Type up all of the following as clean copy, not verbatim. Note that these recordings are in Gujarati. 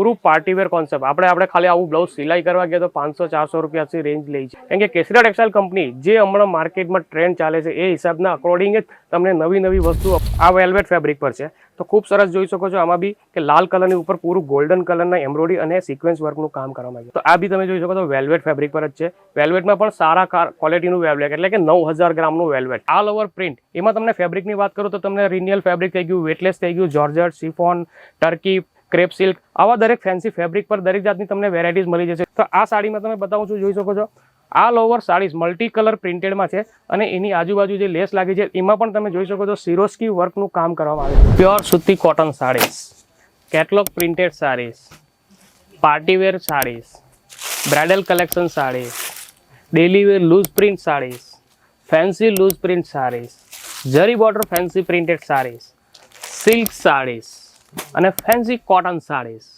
પૂરું પાર્ટીવેર કોન્સેપ્ટ આપણે ખાલી આવું બ્લાઉઝ સિલાઈ કરવા ગયા તો 500-400 રૂપિયાથી રેન્જ લઈ છે. કેમ કે કેસરિયા ટેક્સટાઇલ કંપની જે હમણાં માર્કેટમાં ટ્રેન્ડ ચાલે છે એ હિસાબના અકોર્ડિંગ જ તમને નવી વસ્તુ આ વેલ્વેટ ફેબ્રિક પર છે. તો ખૂબ સરસ જોઈ શકો છો. આમાં બી કે લાલ કલરની ઉપર પૂરું ગોલ્ડન કલરના એમ્બ્રોઇડરી અને સિક્વન્સ વર્કનું કામ કરવામાં આવ્યું. તો આ બી તમે જોઈ શકો છો વેલ્વેટ ફેબ્રિક પર જ છે. વેલ્વેટમાં પણ સારા ક્વોલિટીનું વેલ્વેટ એટલે કે 9000 ગ્રામનું વેલ્વેટ ઓલ ઓવર પ્રિન્ટ. એમાં તમને ફેબ્રિકની વાત કરું તો તમને રિનિયલ ફેબ્રિક થઈ ગયું, વેટલેસ થઈ ગયું, georgette, chiffon, turkey, crepe silk, આવા દરેક ફેન્સી ફેબ્રિક પર દરેક જાતની તમને વેરાયટીઝ મળી જશે. તો આ સાડીમાં તમે બતાવું છું, જોઈ શકો છો all over saris multi colour પ્રિન્ટેડમાં છે અને એની આજુબાજુ જે લેસ લાગી છે એમાં પણ તમે જોઈ શકો છો સિરોસ્કી વર્કનું કામ કરવામાં આવે છે. પ્યોર સુતી cotton saris, catalogue printed saris, partywear saris, bridal collection saris, daily wear loose print saris, fancy loose print saris, zari border fancy printed saris, silk saris અને ફેન્સી કોટન સાડીઝ.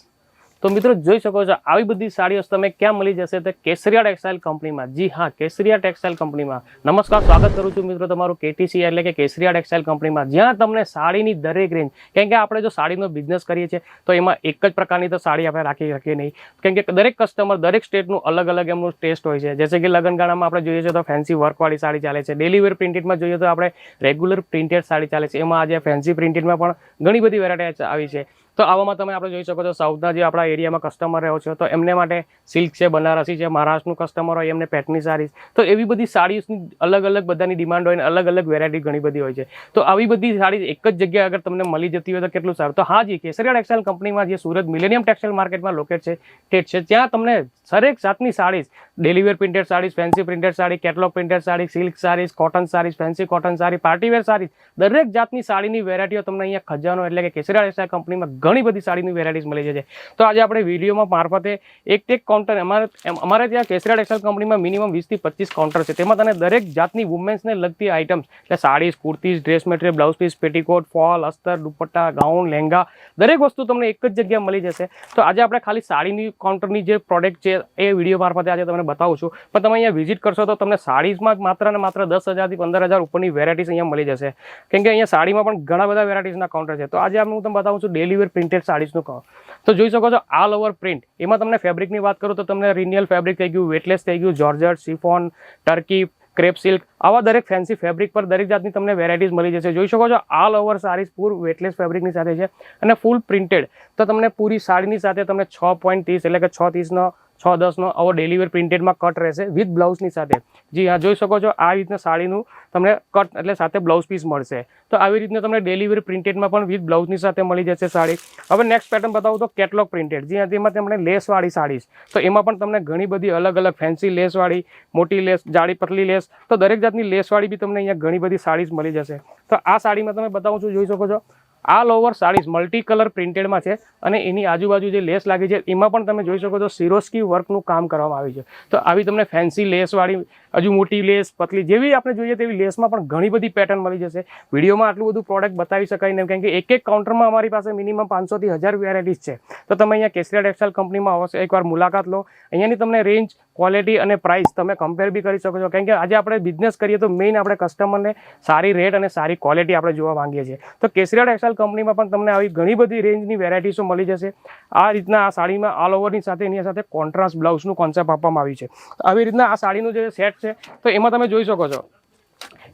તો મિત્રો જોઈ શકો છો આવી બધી સાડીઓ તમે ક્યાં મળી જશે તો કેસરિયા ટેક્સટાઇલ કંપનીમાં. જી હા, કેસરિયા ટેક્સટાઇલ કંપનીમાં. નમસ્કાર, સ્વાગત કરું છું મિત્રો તમારું કેટીસી એટલે કે કેસરિયા ટેક્સટાઇલ કંપનીમાં, જ્યાં તમને સાડીની દરેક રેન્જ. કેમ કે આપણે જો સાડીનો બિઝનેસ કરીએ છીએ તો એમાં એક જ પ્રકારની તો સાડી આપણે રાખી શકીએ નહીં. કેમ કે દરેક કસ્ટમર દરેક સ્ટેટનું અલગ અલગ એમનું ટેસ્ટ હોય છે. જેસે કે લગ્નગાળામાં આપણે જોઈએ છીએ તો ફેન્સી વર્કવાળી સાડી ચાલે છે. ડેલી વેર પ્રિન્ટેડમાં જોઈએ તો આપણે રેગ્યુલર પ્રિન્ટેડ સાડી ચાલે છે. એમાં આજે ફેન્સી પ્રિન્ટેડમાં પણ ઘણી બધી વેરાયટી આવી છે. તો આવામાં તમે આપણે જોઈ શકો છો સાઉથના જે આપણા એરિયામાં કસ્ટમર રહ્યો છે તો એમને માટે સિલ્ક છે, બનારસી છે, મહારાષ્ટ્રનું કસ્ટમર હોય એમને પેટની સાડી. તો એવી બધી સાડીની અલગ અલગ બધાની ડિમાન્ડ હોય અને અલગ અલગ વેરાયટી ઘણી બધી હોય છે. તો આવી બધી સાડી એક જ જગ્યાએ અગર તમને મળી જતી હોય તો કેટલું સારું. તો હા જી, કેસરિયા ટેક્સટાઇલ કંપનીમાં જે સુરત મિલેનિયમ ટેક્સટાઇલ માર્કેટમાં લોકેટ છે ત્યાં તમને દરેક જાતની saris, daily wear printed saris, fancy printed sari, catalogue printed sari, silk saris, cotton saris, fancy cotton sari, partywear saris, દરેક જાતની સાડીની વેરાયટીઓ તમને અહીંયા ખજાનો એટલે કે કેસરિયા ટેક્સટાઇલ કંપનીમાં ઘણી બધી સાડીની વેરાયટીઝ મળી જશે. તો આજે આપણે વિડીયોમાં મારફતે એક કાઉન્ટર અમારે ત્યાં કેસરિયા ટેક્સટાઇલ કંપનીમાં મિનિમમ 20 થી 25 કાઉન્ટર છે. તેમાં તને દરેક જાતની વુમેન્સને લગતી આઇટમ્સ એટલે saris, kurtis, dress material, blouse piece, petticoat, fall, અસ્તર, દુપટ્ટા, ગાઉન, લહેંગા, દરેક વસ્તુ તમને એક જ જગ્યાએ મળી જશે. તો આજે આપણે ખાલી સાડીની કાઉન્ટરની જે પ્રોડક્ટ છે એ વિડીયો મારફતે આજે તમને બતાવું છું. પણ તમે અહીંયા વિઝિટ કરશો તો તમને સાડીઝમાં માત્ર ને માત્ર 10,000 થી 15,000 ઉપરની વેરાયટીઝ અહીંયા મળી જશે. કેમ કે અહીંયા સાડીમાં પણ ઘણા બધા વેરાયટીઝના કાઉન્ટર છે. તો આજે હું તમને બતાવું છું ડેલી વેર પ્રિન્ટેડ સાડીઝનું કાઉન્ટર. તો જોઈ શકો છો ઓલ ઓવર પ્રિન્ટ. એમાં તમને ફેબ્રિકની વાત કરું તો તમને રિનિયલ ફેબ્રિક થઈ ગયું, વેટલેસ થઈ ગયું, georgette, chiffon, turkey, crepe silk, આવા દરેક ફેન્સી ફેબ્રિક પર દરેક જાતની તમને વેરાયટીઝ મળી જશે. જોઈ શકો છો ઓલ ઓવર સાડીઝ પૂર વેટલેસ ફેબ્રિકની સાથે છે અને ફૂલ પ્રિન્ટેડ. તો તમને પૂરી સાડીની સાથે તમને 6.30 એટલે કે 6.30નો 6.10નો આવો ડેલી વેર પ્રિન્ટેડમાં કટ રહેશે વિથ બ્લાઉઝની સાથે. જી હા, જોઈ શકો છો આ રીતના સાડીનું તમને કટ એટલે સાથે બ્લાઉઝ પીસ મળશે. તો આવી રીતના તમને ડેલી વેર પ્રિન્ટેડમાં પણ વિથ બ્લાઉઝની સાથે મળી જશે સાડી. હવે નેક્સ્ટ પેટર્ન બતાવું તો કેટલોગ પ્રિન્ટેડ. જી હા, તેમાં તમને લેસવાળી સાડીઝ. તો એમાં પણ તમને ઘણી બધી અલગ અલગ ફેન્સી લેસવાળી, મોટી લેસ, જાડી પતલી લેસ, તો દરેક જાતની લેસવાળી બી તમને અહીંયા ઘણી બધી સાડીઝ મળી જશે. તો આ સાડીમાં તમે બતાવું છું, જોઈ શકો છો all over saris multi colour પ્રિન્ટેડમાં છે અને એની આજુબાજુ જે લેસ લાગી છે એમાં પણ તમે જોઈ શકો છો સિરોસ્કી વર્કનું કામ કરવામાં આવ્યું છે. તો આવી તમને ફેન્સી લેસવાળી, હજુ મોટી લેસ, પતલી, જેવી આપણે જોઈએ તેવી લેસમાં પણ ઘણી બધી પેટર્ન મળી જશે. વિડીયોમાં આટલું બધું પ્રોડક્ટ બતાવી શકાય નહીં કેમ કે એક કાઉન્ટરમાં અમારી પાસે મિનિમમ 500 થી 1000 વેરાયટીઝ છે. તો તમે અહીંયા કેસરિયા ટેક્સટાઇલ કંપનીમાં અવશ્ય એકવાર મુલાકાત લો. અહીંયાની તમને રેન્જ, ક્વોલિટી અને પ્રાઇસ તમે કમ્પેર બી કરી શકો છો. કેમ કે આજે આપણે બિઝનેસ કરીએ તો મેઇન આપણે કસ્ટમરને સારી રેટ અને સારી ક્વોલિટી આપણે જોવા માંગીએ છીએ. તો કેસરિયા ટેક્સટાઇલ કંપનીમાં પણ તમને આવી ઘણી બધી રેન્જની વેરાયટીઝો મળી જશે. આ રીતના આ સાડીમાં ઓલ ઓવરની સાથે એની સાથે કોન્ટ્રાસ્ટ બ્લાઉઝનું કોન્સેપ્ટ આપવામાં આવ્યું છે. આવી રીતના આ સાડીનું જે સેટ છે તો એમાં તમે જોઈ શકો છો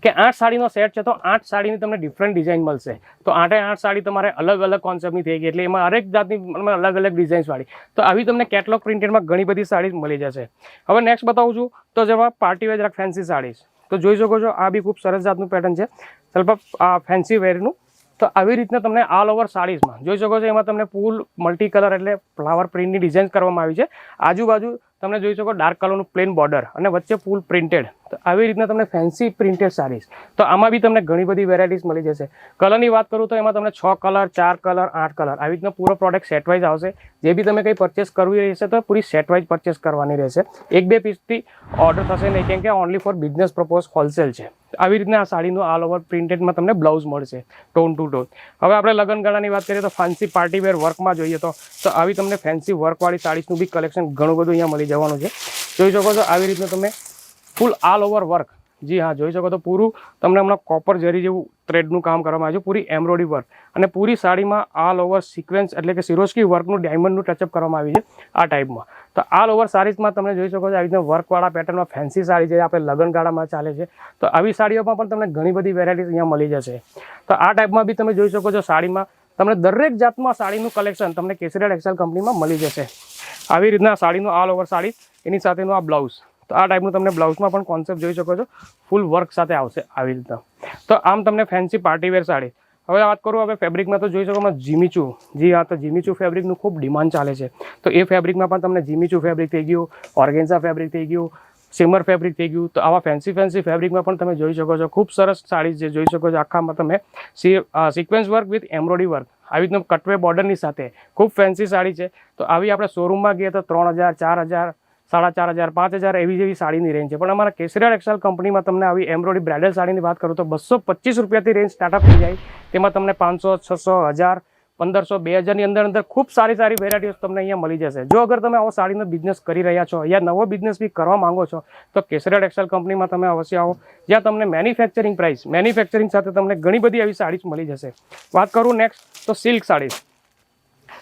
કે 8 સાડીનો સેટ છે. તો 8 સાડીની તમને ડિફરન્ટ ડિઝાઇન મળશે. તો 8 સાડી તમારે અલગ અલગ કોન્સેપ્ટની થઈ ગઈ એટલે એમાં હરેક જાતની અલગ અલગ ડિઝાઇન્સવાળી. તો આવી તમને કેટલોગ પ્રિન્ટેડમાં ઘણી બધી સાડી મળી જશે. હવે નેક્સ્ટ બતાવું છું તો જેમાં પાર્ટી વેર ફેન્સી સાડીઝ. તો જોઈ શકો છો આ બી ખૂબ સરસ જાતનું પેટર્ન છે ಸ್ವಲ್ಪ આ ફેન્સી વેરનું. તો આવી રીતના તમને ઓલ ઓવર સાડીઝમાં જોઈ શકો છો એમાં તમને ફૂલ મલ્ટી કલર એટલે ફ્લાવર પ્રિન્ટની ડિઝાઇન કરવામાં આવી છે. આજુબાજુ તમને જોઈ શકો ડાર્ક કલરનું પ્લેન બોર્ડર અને વચ્ચે ફૂલ પ્રિન્ટેડ. તો આવી રીતના તમને ફેન્સી પ્રિન્ટેડ સાડીઝ. તો આમાં બી તમને ઘણી બધી વેરાયટીઝ મળી જશે. કલરની વાત કરું તો એમાં તમને 6 કલર, 4 કલર, 8 કલર આવી રીતના પૂરો પ્રોડક્ટ સેટ વાઇઝ આવશે. જે બી તમે કંઈ પરચેસ કરવી રહેશે તો પૂરી સેટ વાઇઝ પરચેસ કરવાની રહેશે. 1-2 પીસથી ઓર્ડર થશે નહીં કેમ કે only for business purpose wholesale છે. આવી રીતના આ સાડીનું ઓલ ઓવર પ્રિન્ટેડમાં તમને બ્લાઉઝ મળશે ટોન ટુ ટોન. હવે આપણે લગ્નગાળાની વાત કરીએ તો ફેન્સી પાર્ટીવેર વર્કમાં જોઈએ તો આવી તમને ફેન્સી વર્કવાળી સાડીઝનું બી કલેક્શન ઘણું બધું અહીંયા મળી જવાનું છે. જોઈ શકો છો આવી રીતના તમે ફૂલ ઓલ ઓવર વર્ક. જી હા, જોઈ શકો તો પૂરું તમને હમણાં કોપર જરી જેવું થ્રેડનું કામ કરવામાં આવ્યું છે, પૂરી એમ્બ્રોઇડરી વર્ક અને પૂરી સાડીમાં ઓલ ઓવર સિક્વન્સ એટલે કે સિરોસ્કી વર્કનું ડાયમંડનું ટચઅપ કરવામાં આવ્યું છે આ ટાઈપમાં. તો ઓલ ઓવર સાડીઝમાં તમે જોઈ શકો છો આવી રીતના વર્કવાળા પેટર્નમાં ફેન્સી સાડી છે, આપણે લગ્નગાળામાં ચાલે છે. તો આવી સાડીઓમાં પણ તમને ઘણી બધી વેરાયટીઝ અહીંયા મળી જશે. તો આ ટાઈપમાં બી તમે જોઈ શકો છો સાડીમાં તમને દરેક જાતમાં સાડીનું કલેક્શન તમને કેસરિયા ટેક્સટાઇલ કંપનીમાં મળી જશે. આવી રીતના સાડીનું ઓલ ઓવર સાડી, એની સાથેનું આ બ્લાઉઝ. તો આ ટાઈપનું તમને બ્લાઉઝમાં પણ કોન્સેપ્ટ જોઈ શકો છો, ફૂલ વર્ક સાથે આવશે આવી રીતના. તો આમ તમને ફેન્સી પાર્ટીવેર સાડી. હવે વાત કરું હવે ફેબ્રિકમાં તો જોઈ શકો જીમીચુ. જી હા, તો જીમીચુ ફેબ્રિકનું ખૂબ ડિમાન્ડ ચાલે છે. તો એ ફેબ્રિકમાં પણ તમને જીમીચુ ફેબ્રિક થઈ ગયું, ઓર્ગેન્ઝા ફેબ્રિક થઈ ગયું, સિમર ફેબ્રિક થઈ ગયું. તો આવા ફેન્સી ફેબ્રિકમાં પણ તમે જોઈ શકો છો ખૂબ સરસ સાડી છે. જોઈ શકો છો આખામાં તમે sequence work with embroidery work આવી રીતના કટવે બોર્ડરની સાથે ખૂબ ફેન્સી સાડી છે. તો આવી આપણે શોરૂમમાં ગઈએ તો 3000, 4000, 4500, 5000 એવી જેવી સાડીની રેન્જ છે. પણ અમારા કેસરિયા ટેક્સટાઇલ કંપનીમાં તમને આવી એમ્બ્રોઇડરી બ્રાઇડલ સાડીની વાત કરું તો 225 રૂપિયાથી રેન્જ સ્ટાર્ટઅપ થઈ જાય. તેમાં તમને 500, 600, 1000, 1500, 2000ની અંદર ખૂબ સારી વેરાયટીઓ તમને અહીંયા મળી જશે. જો અગર તમે આવો સાડીનો બિઝનેસ કરી રહ્યા છો યા નવો બિઝનેસ બી કરવા માંગો છો તો કેસરિયા ટેક્સટાઇલ કંપનીમાં તમે અવશ્ય આવો, જ્યાં તમને મેન્યુફેક્ચરિંગ સાથે તમને ઘણી બધી આવી સાડીઝ મળી જશે. વાત કરું નેક્સ્ટ તો સિલ્ક સાડી.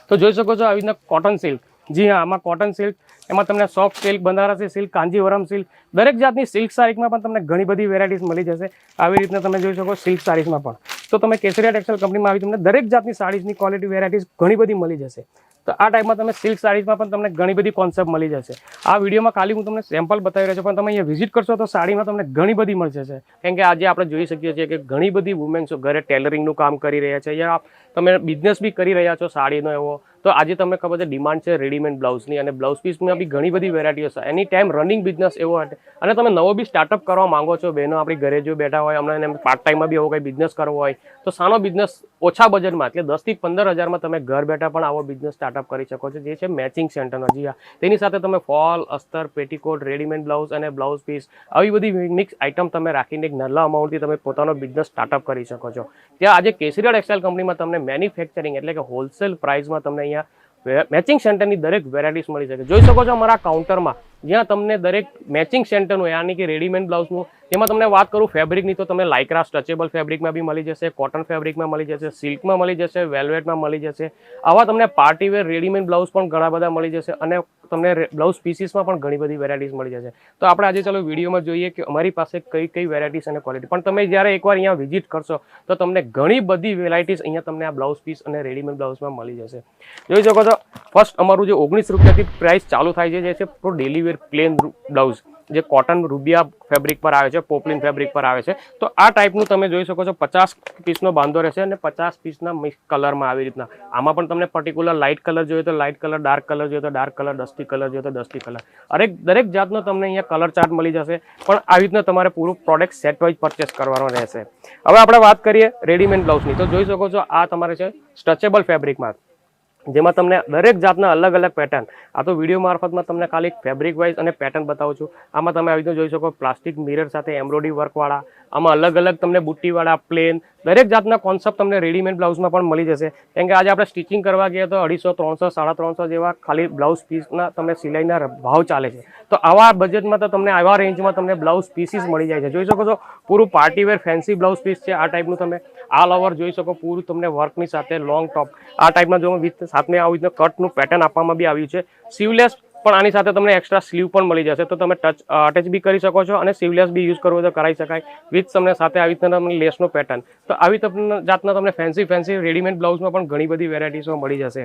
તો જોઈ શકો છો આવી રીતના કોટન સિલ્ક. જી હા, આમાં કોટન સિલ્ક, એમાં તમને soft silk, Banarasi silk, Kanjivaram silk, દરેક જાતની સિલ્ક સાડીમાં પણ તમને ઘણી બધી વેરાયટીઝ મળી જશે. આવી રીતના તમે જોઈ શકો સિલ્ક સાડીઝમાં પણ. તો તમે કેસરિયા ટેક્સટાઇલ કંપનીમાં આવી તમને દરેક જાતની સાડીઝની ક્વોલિટી વેરાયટીઝ ઘણી બધી મળી જશે. તો આ ટાઈપમાં તમે સિલ્ક સાડીઝમાં પણ તમને ઘણી બધી કોન્સેપ્ટ મળી જશે. આ વિડીયોમાં ખાલી હું તમને સેમ્પલ બતાવી રહ્યો છું, પણ તમે અહીંયા વિઝિટ કરશો તો સાડીમાં તમને ઘણી બધી મળી જશે. કેમ કે આજે આપણે જોઈ શકીએ છીએ કે ઘણી બધી વુમેન્સ ઘરે ટેલરિંગનું કામ કરી રહ્યા છે, યા તમે બિઝનેસ બી કરી રહ્યા છો સાડીનો એવો. તો આજે તમને ખબર છે ડિમાન્ડ છે રેડીમેડ બ્લાઉઝની, અને બ્લાઉઝ પીસમાં બી ઘણી બધી વેરાયટીઓ છે. એની ટાઈમ રનિંગ બિઝનેસ એવો હશે, અને તમે નવો બી સ્ટાર્ટઅપ કરવા માંગો છો, બહેનો આપણી ઘરે જો બેઠા હોય, હમણાં પાર્ટ ટાઈમમાં બી એવો કંઈ બિઝનેસ કરવો હોય તો સાનો બિઝનેસ ઓછા બજેટમાં એટલે 10 થી 15 હજારમાં તમે ઘર બેઠા પણ આવો બિઝનેસ સ્ટાર્ટઅપ કરી શકો છો, જે છે મેચિંગ સેન્ટરનો. જી હા, તેની સાથે તમે ફોલ, અસ્તર, પેટીકોટ, રેડીમેડ બ્લાઉઝ અને બ્લાઉઝ પીસ આવી બધી મિક્સ આઇટમ તમે રાખીને એક નાના અમાઉન્ટથી તમે પોતાનો બિઝનેસ સ્ટાર્ટઅપ કરી શકો છો. ત્યાં આજે કેસરિયા ટેક્સટાઇલ કંપનીમાં તમને મેન્યુફેક્ચરિંગ એટલે કે હોલસેલ પ્રાઇસમાં તમને અહીંયા મેચિંગ સેન્ટરની દરેક વેરાયટીઝ મળી શકે. જોઈ શકો છો અમારા કાઉન્ટરમાં, જ્યાં તમને દરેક મેચિંગ સેન્ટરનું યાની કે રેડીમેડ બ્લાઉઝનું, એમાં તમને વાત કરું ફેબ્રિકની તો તમને લાઇક્રા સ્ટ્રેચેબલ ફેબ્રિકમાં બી મળી જશે, કોટન ફેબ્રિકમાં મળી જશે, સિલ્કમાં મળી જશે, વેલ્વેટમાં મળી જશે. આવા તમને પાર્ટીવેર રેડીમેડ બ્લાઉઝ પણ ઘણા બધા મળી જશે, અને તમને બ્લાઉઝ પીસીસમાં પણ ઘણી બધી વેરાયટીઝ મળી જશે. તો આપણે આજે ચાલો વિડીયોમાં જોઈએ કે અમારી પાસે કઈ વેરાયટીઝ અને ક્વોલિટી. પણ તમે જ્યારે એકવાર અહીંયા વિઝિટ કરશો તો તમને ઘણી બધી વેરાયટીઝ અહીંયા તમને આ બ્લાઉઝ પીસ અને રેડીમેડ બ્લાઉઝમાં મળી જશે. જોઈ શકો છો ફર્સ્ટ અમારું જે 19 રૂપિયાથી પ્રાઇસ ચાલુ થાય છે, જે છે ડેલી વેર પ્લેન બ્લાઉઝ, જે કોટન રૂબિયા ફેબ્રિક પર આવે છે, પોપલિન ફેબ્રિક પર આવે છે. તો આ ટાઈપનું તમે જોઈ શકો છો 50 પીસનો બાંધો રહેશે અને 50 પીસના મિક્સ કલરમાં આવી રીતના. આમાં પણ તમને પર્ટિક્યુલર લાઇટ કલર જોઈએ તો લાઇટ કલર, ડાર્ક કલર જોઈએ તો ડાર્ક કલર, ડસ્ટી કલર જોઈએ તો ડસ્ટી કલર, દરેક જાતનો તમને અહીંયા કલર ચાર્ટ મળી જશે. પણ આવી રીતના તમારે પૂરું પ્રોડક્ટ સેટ વાઇઝ પરચેસ કરવાનો રહેશે. હવે આપણે વાત કરીએ રેડીમેડ બ્લાઉઝની. તો જોઈ શકો છો આ તમારે છે સ્ટ્રેચેબલ ફેબ્રિકમાં, જેમાં તમને દરેક જાતના અલગ પેટર્ન. આ તો વિડીયો મારફતમાં તમને ખાલી ફેબ્રિક વાઇઝ અને પેટર્ન બતાવું છું. આમાં તમે આવી રીતે જોઈ શકો પ્લાસ્ટિક મિરર સાથે એમ્બ્રોઇડરી વર્કવાળા, આમાં અલગ તમને બુટ્ટીવાળા, પ્લેન, દરેક જાતના કોન્સેપ્ટ તમને રેડીમેડ બ્લાઉઝમાં પણ મળી જશે. કેમ કે આજે આપણે સ્ટિચિંગ કરવા ગયા તો 250, 300, 350 જેવા ખાલી બ્લાઉઝ પીસના તમને સિલાઈના ભાવ ચાલે છે. તો આવા બજેટમાં તો તમને આવા રેન્જમાં તમને બ્લાઉઝ પીસીસ મળી જાય છે. જોઈ શકો છો પૂરું પાર્ટીવેર ફેન્સી બ્લાઉઝ પીસ છે. આ ટાઈપનું તમે ઓલ ઓવર જોઈ શકો, પૂરું તમને વર્કની સાથે લોંગ ટોપ આ ટાઈપના જો વિથ સાથે આવી રીતે કટનું પેટર્ન આપવામાં બી આવ્યું છે. સીવલેસ પણ આની સાથે તમને એક્સ્ટ્રા સ્લીવ પણ મળી જશે, તો તમે અટેચ બી કરી શકો છો, અને સીવલેસ બી યુઝ કરવો હોય તો કરાવી શકાય. વિથ તમને સાથે આવી રીતના તમને લેસનો પેટર્ન. તો આવી જાતના તમને ફેન્સી રેડીમેડ બ્લાઉઝમાં પણ ઘણી બધી વેરાયટીઝો મળી જશે.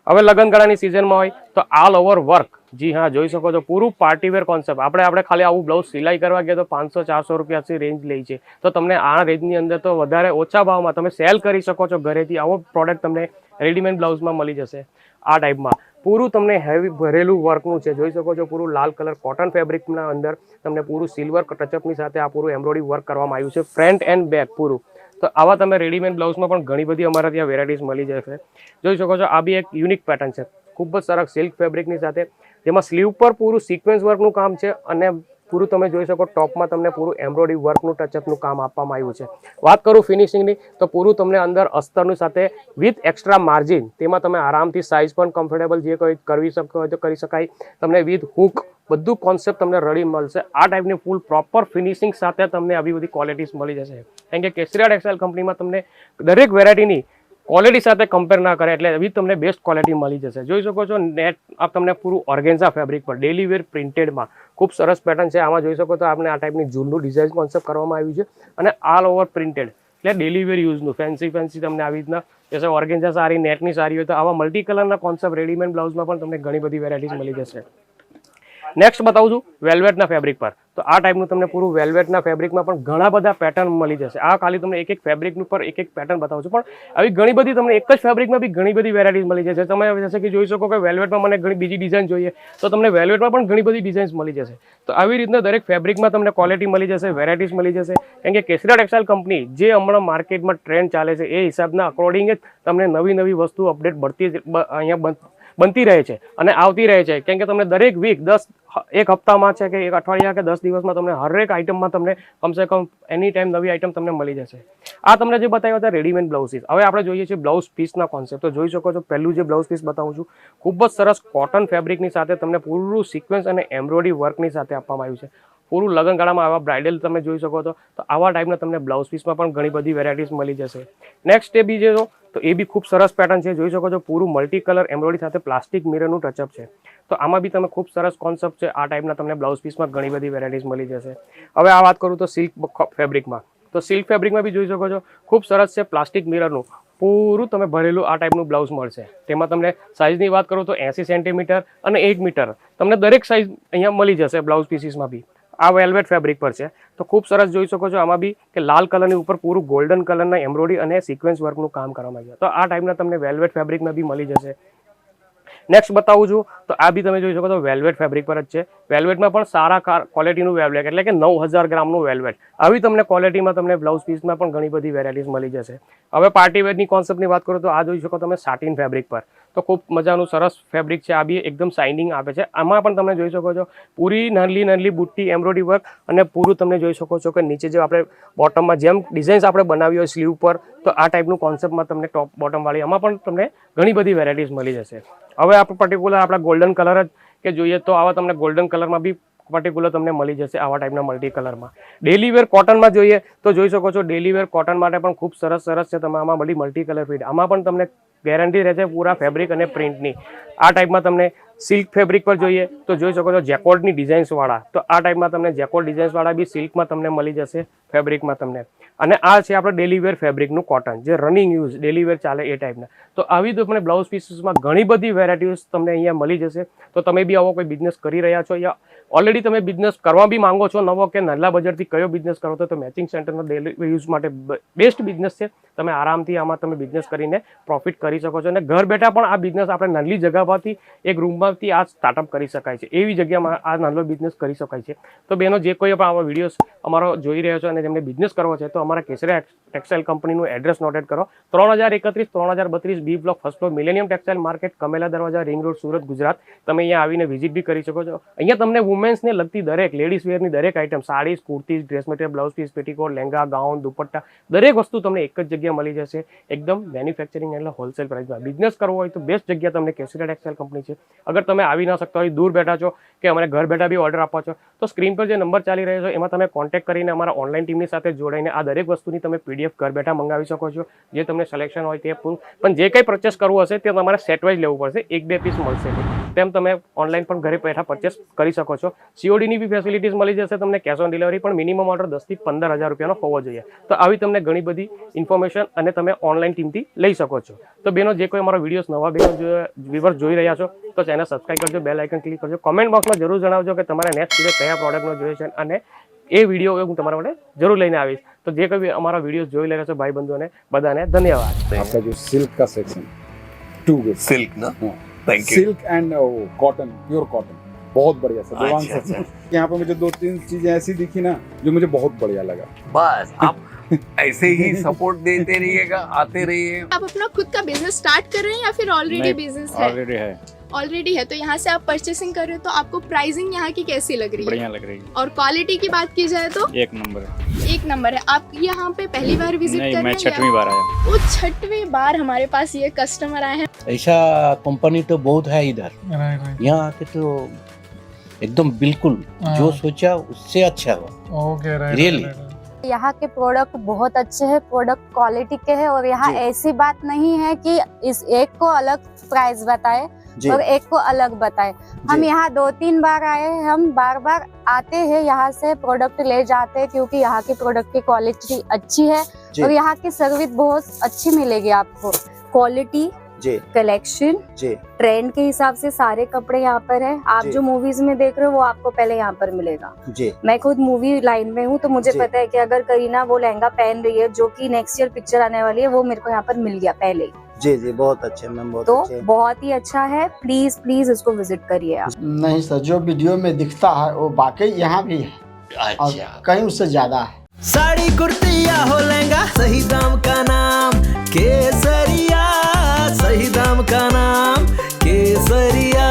હવે લગ્નગાળાની સિઝનમાં હોય તો ઓલ ઓવર વર્ક. જી હા, જોઈ શકો છો પૂરું પાર્ટીવેર કોન્સેપ્ટ. આપણે ખાલી આવું બ્લાઉઝ સિલાઈ કરવા ગયા તો 500, 400 રૂપિયાથી રેન્જ લઈ છે. તો તમને આ રેન્જની અંદર તો વધારે ઓછા ભાવમાં તમે સેલ કરી શકો છો ઘરેથી. આવો પ્રોડક્ટ તમને રેડીમેડ બ્લાઉઝમાં મળી જશે. આ ટાઈપમાં પૂરું તમને હેવી ભરેલું વર્કનું છે. જોઈ શકો છો પૂરું લાલ કલર કોટન ફેબ્રિકના અંદર તમને પૂરું સિલ્વર ટચઅપની સાથે આ પૂરું એમ્બ્રોઇડરી વર્ક કરવામાં આવ્યું છે, ફ્રન્ટ એન્ડ બેક પૂરું. તો આવા તમે રેડીમેડ બ્લાઉઝમાં પણ ઘણી બધી અમારા ત્યાં વેરાયટીઝ મળી જશે. જોઈ શકો છો આ બી એક યુનિક પેટર્ન છે, ખૂબ જ સરસ સિલ્ક ફેબ્રિકની સાથે, જેમાં સ્લીવ પર પૂરું સિક્વન્સ વર્કનું કામ છે, અને પૂરું તમે જોઈ શકો ટોપમાં તમને પૂરું એમ્બ્રોઇડરી વર્કનું ટચઅપનું કામ આપવામાં આવ્યું છે. વાત કરું ફિનિશિંગની તો પૂરું તમને અંદર અસ્તરની સાથે વિથ એક્સ્ટ્રા માર્જિન, તેમાં તમે આરામથી સાઇઝ પણ કમ્ફર્ટેબલ જે કોઈ કરવી શકો હોય તો કરી શકાય. તમને વિથ હૂક બધું કોન્સેપ્ટ તમને રેડી મળશે. આ ટાઈપની ફૂલ પ્રોપર ફિનિશિંગ સાથે તમને આવી બધી ક્વોલિટીઝ મળી જશે. કારણ કે કેસરિયા ટેક્સટાઇલ કંપનીમાં તમને દરેક વેરાયટીની ક્વોલિટી સાથે કમ્પેર ના કરે એટલે એવી તમને બેસ્ટ ક્વોલિટી મળી જશે. જોઈ શકો છો નેટ આ તમને પૂરું ઓર્ગેન્ઝા ફેબ્રિક પર ડેલી વેર પ્રિન્ટેડમાં ખૂબ સરસ પેટર્ન છે. આમાં જોઈ શકો તો આપણે આ ટાઈપની જૂનનું ડિઝાઇન કોન્સેપ્ટ કરવામાં આવ્યું છે અને ઓલ ઓવર પ્રિન્ટેડ એટલે ડેલી વેર યુઝનું ફેન્સી તમને આવી રીતના જैसे ઓર્ગેન્ઝા સારી નેટની સારી હોય તો આવા મલ્ટી કલરના કોન્સેપ્ટ રેડીમેડ બ્લાઉઝમાં પણ તમને ઘણી બધી વેરાયટીઝ મળી જશે. નેક્સ્ટ બતાવું છું વેલ્વેટના ફેબ્રિક પર. તો આ ટાઈપનું તમને પૂરું વેલ્વેટના ફેબ્રિકમાં પણ ઘણા બધા પેટર્ન મળી જશે. આ ખાલી તમને એક ફેબ્રિકનું પર એક પેટર્ન બતાવું છું, પણ આવી ઘણી બધી તમને એક જ ફેબ્રિકમાં બી ઘણી બધી વેરાયટીઝ મળી જશે. તમે જશે કે જોઈ શકો કે વેલ્વેટમાં મને ઘણી બીજી ડિઝાઇન જોઈએ તો તમને વેલ્વેટમાં પણ ઘણી બધી ડિઝાઇન્સ મળી જશે. તો આવી રીતના દરેક ફેબ્રિકમાં તમને ક્વોલિટી મળી જશે, વેરાયટીઝ મળી જશે. કારણ કે કેસરિયા ટેક્સટાઇલ કંપની જે હમણાં માર્કેટમાં ટ્રેન્ડ ચાલે છે એ હિસાબના અકોર્ડિંગ જ તમને નવી વસ્તુ અપડેટ અહીંયા બનતી રહે છે અને આવતી રહે છે. કેમ કે તમને દરેક વીક એક હપ્તામાં છે કે એક અઠવાડિયા કે 10 દિવસમાં તમને હરેક આઇટમમાં તમને કમસે કમ એની ટાઈમ નવી આઇટમ તમને મળી જશે. આ તમને જે બતાવ્યા હતા રેડીમેડ બ્લાઉઝ પીસ. હવે આપણે જોઈએ છીએ બ્લાઉઝ પીસના કોન્સેપ્ટ. તો જોઈ શકો છો પહેલું જે બ્લાઉઝ પીસ બતાવું છું ખૂબ જ સરસ કોટન ફેબ્રિકની સાથે તમને પૂરું સિક્વન્સ અને એમ્બ્રોઇડરી વર્કની સાથે આપવામાં આવ્યું છે. પૂરું લગ્નગાળામાં આવા બ્રાઇડલ તમે જોઈ શકો છો તો આવા ટાઈપના તમને બ્લાઉઝ પીસમાં પણ ઘણી બધી વેરાયટીઝ મળી જશે. નેક્સ્ટ એ બી જો તો એ બી ખૂબ સરસ પેટર્ન છે. જોઈ શકો છો પૂરું મલ્ટી કલર એમ્બ્રોઇડરી સાથે પ્લાસ્ટિક મિરરનું ટચઅપ છે. તો આમાં બી તમે ખૂબ સરસ કોન્સેપ્ટ છે. આ ટાઈપના તમને બ્લાઉઝ પીસમાં ઘણી બધી વેરાયટીઝ મળી જશે. હવે આ વાત કરું તો સિલ્ક ફેબ્રિકમાં. તો સિલ્ક ફેબ્રિકમાં બી જોઈ શકો છો ખૂબ સરસ છે. પ્લાસ્ટિક મિરરનું પૂરું તમે ભરેલું આ ટાઈપનું બ્લાઉઝ મળશે. તેમાં તમને સાઇઝની વાત કરું તો 80 સેન્ટીમીટર અને 1 મીટર તમને દરેક સાઇઝ અહીંયા મળી જશે બ્લાઉઝ પીસીસમાં બી. આ વેલ્વેટ ફેબ્રિક પર છે તો ખૂબ સરસ જોઈ શકો છો. આમાં બી કે લાલ કલરની ઉપર પૂરું ગોલ્ડન કલરના એમ્બ્રોઇડરી અને સિક્વન્સ વર્કનું કામ કરવામાં આવ્યું. તો આ ટાઈપના તમને વેલ્વેટ ફેબ્રિકમાં બી મળી જશે. નેક્સ્ટ બતાવું છું તો આ બી તમે જોઈ શકો તો વેલ્વેટ ફેબ્રિક પર જ છે. વેલ્વેટમાં પણ સારા ક્વોલિટીનું વેલ્વેટ એટલે કે 9000 ગ્રામનું વેલ્વેટ. આવી તમને ક્વોલિટીમાં તમને બ્લાઉઝ પીસમાં પણ ઘણી બધી વેરાયટીઝ મળી જશે. હવે પાર્ટી વેરની કોન્સેપ્ટની વાત કરું તો આ જોઈ શકો તમે સાટિન ફેબ્રિક પર. તો ખૂબ મજાનું સરસ ફેબ્રિક છે. આ બી એકદમ શાઇનિંગ આપે છે. આમાં પણ તમે જોઈ શકો છો પૂરી નાની બુટ્ટી એમ્બ્રોઇડરી વર્ક અને પૂરું તમને જોઈ શકો છો કે નીચે જે આપણે બોટમમાં જેમ ડિઝાઇન્સ આપણે બનાવી હોય સ્લીવ પર તો આ ટાઈપનું કોન્સેપ્ટમાં તમને ટોપ બોટમ વાળી આમાં પણ તમને ઘણી બધી વેરાયટીઝ મળી જશે. હવે આપણે પર્ટિક્યુલર આપણા ગોલ્ડન કલર જ કે જોઈએ તો આવા તમને ગોલ્ડન કલરમાં બી પર્ટિક્યુલર તમને મળી જશે આવા ટાઈપના મલ્ટી કલરમાં. ડેલી વેર કોટનમાં જોઈએ તો જોઈ શકો છો ડેલી વેર કોટન માટે પણ ખૂબ સરસ છે. તમે આમાં બધી મલ્ટી કલર ફીટ આમાં પણ તમને ગેરંટી રહેશે પૂરા ફેબ્રિક અને પ્રિન્ટની. આ ટાઈપમાં તમને સિલ્ક ફેબ્રિક પર જોઈએ તો જોઈ શકો છો જેકોર્ડની ડિઝાઇન્સ વાળા. તો આ ટાઈપમાં તમને જેકોર્ડ ડિઝાઇન્સ વાળા બી સિલ્કમાં તમને મળી જશે ફેબ્રિકમાં તમને. અને આ છે આપણે ડેલી વેર ફેબ્રિકનું કોટન જે રનિંગ યુઝ ડેલી વેર ચાલે એ ટાઈપના. તો આવી તમને બ્લાઉઝ પીસીસમાં ઘણી બધી વેરાયટીઝ તમને અહીંયા મળી જશે. તો તમે બી આવો કોઈ બિઝનેસ કરી રહ્યા છો યા ઓલરેડી તમે બિઝનેસ કરવા બી માંગો છો નવો કે નાના બજેટથી કયો બિઝનેસ કરો તો મેચિંગ સેન્ટરનો ડેલી યુઝ માટે બેસ્ટ બિઝનેસ છે. તમે આરામથી આમાં તમે બિઝનેસ કરીને પ્રોફિટ કરી શકો છો અને ઘર બેઠા પણ આ બિઝનેસ આપણે નાની જગ્યામાંથી એક રૂમમાંથી આ સ્ટાર્ટઅપ કરી શકાય છે. એવી જગ્યામાં આ નાનો બિઝનેસ કરી શકાય છે. તો બેનો જે કોઈ પણ આવા વિડીયોઝ અમારો જોઈ રહ્યો છો અને જેમને બિઝનેસ કરવો છે તો અમારા કેસરિયા ટેક્સટાઇલ કંપનીનું એડ્રેસ નોટેડ કરો. 3031 3032 B block first floor Millennium Textile Market Kamela Darwaja ring road Surat Gujarat. તમે અહીંયા આવીને વિઝિટ બી કરી શકો છો. અહીંયા તમને વુમેન્સને લગતી દરેક લેડીઝ વેરની દરેક item saris kurtis dress material blouse piece petticoat lehenga gown dupatta દરેક વસ્તુ તમને એક જ જગ્યાએ મળી જશે. એકદમ મેન્યુફેક્ચરિંગ એટલે હોલસેલ પ્રાઇસમાં. બિઝનેસ કરવો હોય તો બેસ્ટ જગ્યા તમને કેસરિયા ટેક્સટાઇલ કંપની છે. અગર તમે આવી ના શકતા હોય દૂર બેઠા છો કે અમારે ઘર બેઠા બી ઓર્ડર આપવા છો તો સ્ક્રીન પર જે નંબર ચાલી રહ્યો છે એમાં તમે કોન્ટેક્ટ કરીને અમારા ઓનલાઈન ટીમની સાથે જોડાઈને આ દરેક વસ્તુની તમે પીડીએફ ઘર બેઠા મંગાવી શકો છો. જે તમને સિલેક્શન હોય તે પણ જે કંઈ પરચેસ કરવું હશે તે તમારે સેટ વાઇઝ લેવું પડશે. 1-2 પીસ મળશે તેમ તમે ઓનલાઈન પણ ઘરે બેઠા પરચેસ કરી શકો છો. સીઓડીની બી ફેસિલિટીઝ મળી જશે તમને. કેશ ઓન ડિલિવરી પણ મિનિમમ ઓર્ડર 10 થી 15,000 રૂપિયાનો હોવો જોઈએ. તો આવી તમને ઘણી બધી ઇન્ફોર્મેશન અને તમે ઓનલાઈન ટીમથી લઈ શકો છો. તો બેનો જે કોઈ અમારો વિડીયોઝ નવા બેનો વ્યુઅર્સ જોઈ રહ્યા છો તો ચેનલ સબસ્ક્રાઇબ કરજો, બેલ આઇકન ક્લિક કરજો. કોમેન્ટ બોક્સમાં જરૂર જણાવજો કે તમારે નેક્સ્ટ વિડીયો કયા પ્રોડક્ટનો જોઈએ છે અને એ વિડીયો હું તમારા માટે જરૂર લઈને આવીશ. તો જે કોઈ અમારા વિડીયોઝ જોઈ રહ્યા છો ભાઈ બંધુઓને બધાને ધન્યવાદ. आपका जो सिल्क का सेक्शन टू गुड सिल्क ना thank you silk and cotton pure cotton बहुत बढ़िया सर देवांग सर यहाँ पे मुझे 2-3 चीजें ऐसी दिखी ना जो मुझे बहुत बढ़िया लगा. बस आप ऐसे ही सपोर्ट देते रहिएगा, आते रहिए. आप अपना खुद का बिजनेस स्टार्ट कर रहे हैं या फिर ऑलरेडी बिजनेस है? ऑलरेडी है. तो यहाँ से आप परचेसिंग कर रहे हो तो आपको प्राइसिंग यहाँ की कैसी लग रही है? बढ़िया लग रही है और क्वालिटी की बात की जाए तो एक नंबर है. 1 नंबर है. आप यहाँ पे पहली बार विजिट नहीं कर मैं रहे हैं? 6वीं बार आया. वो 6वीं बार हमारे पास ये कस्टमर आए हैं. ऐसा कंपनी तो बहुत है इधर. यहाँ आके तो एकदम बिल्कुल जो सोचा उससे अच्छा हुआ। Okay Really? यहाँ के प्रोडक्ट बहुत अच्छे हैं, प्रोडक्ट क्वालिटी के हैं और यहाँ जी। ऐसी बात नहीं है कि इस एक को अलग प्राइस बताए जी और एक को अलग बताए। हम जी। यहाँ 2-3 बार आए हैं, हम बार बार आते हैं, यहाँ से प्रोडक्ट ले जाते हैं क्योंकि यहाँ की प्रोडक्ट की क्वालिटी अच्छी है जी। और यहाँ की सर्विस बहुत अच्छी मिलेगी आपको। क्वालिटी, जी कलेक्शन, जी ट्रेंड के हिसाब से सारे कपड़े यहाँ पर है। आप जी। जो मूवीज में देख रहे हो वो आपको पहले यहाँ पर मिलेगा। जी मैं खुद मूवी लाइन में हूँ तो मुझे जी। पता है कि अगर करीना वो लहंगा पहन रही है जो कि नेक्स्ट ईयर पिक्चर आने वाली है, वो मेरे को यहाँ पर मिल गया पहले ही। जी जी बहुत अच्छे मैम, बहुत तो अच्छे। बहुत ही अच्छा है, प्लीज प्लीज इसको विजिट करिए आप। नहीं सर, जो वीडियो में दिखता है वो वाकई यहाँ भी है और अच्छा कहीं उससे ज्यादा है। साड़ी कुर्ती या हो लहंगा, सही दाम का नाम केसरिया, सही दाम का नाम केसरिया।